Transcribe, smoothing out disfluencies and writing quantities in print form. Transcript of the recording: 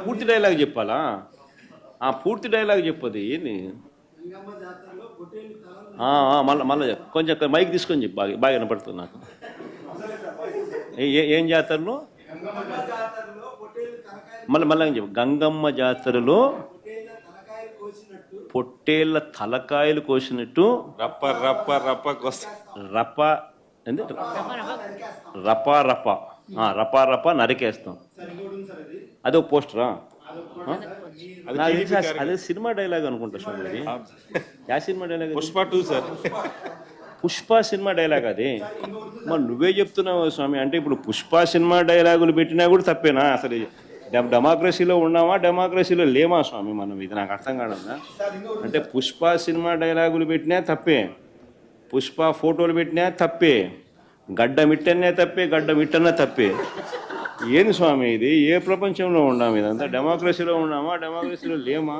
పూర్తి డైలాగ్ చెప్పాలా? పూర్తి డైలాగ్ చెప్పదు ఏంది? మళ్ళీ కొంచెం మైక్ తీసుకొని చెప్పి బాగా బాగా వినపడుతుంది నాకు. ఏం జాతరలో? మళ్ళీ చెప్పు. గంగమ్మ జాతరలో పొట్టేళ్ళ తలకాయలు కోసినట్టు రప్ప రప్ప రప్ప రప్ప ఏంది? రప రప రప రప నరికేస్తాం. అదే ఒక పోస్టరా? అదే సినిమా డైలాగ్ అనుకుంటా స్వామి. యా cinema dialogue? Pushpa 2 sir. Pushpa cinema dialogue అది. మరి నువ్వే చెప్తున్నావు స్వామి. అంటే ఇప్పుడు పుష్ప సినిమా డైలాగులు పెట్టినా కూడా తప్పేనా? అసలు డెమోక్రసీలో ఉన్నామా, డెమోక్రసీలో లేమా స్వామి మనం? ఇది నాకు అర్థం కాదన్నా. అంటే పుష్ప సినిమా డైలాగులు పెట్టినా తప్పే, పుష్ప ఫోటోలు పెట్టినా తప్పే, గడ్డ మిట్టనే తప్పే, గడ్డ మిట్టనే తప్పే. ఏంది స్వామి ఇది? ఏ ప్రపంచంలో ఉన్నాము? ఇదంతా డెమోక్రసీలో ఉన్నామా, డెమోక్రసీలో లేమా?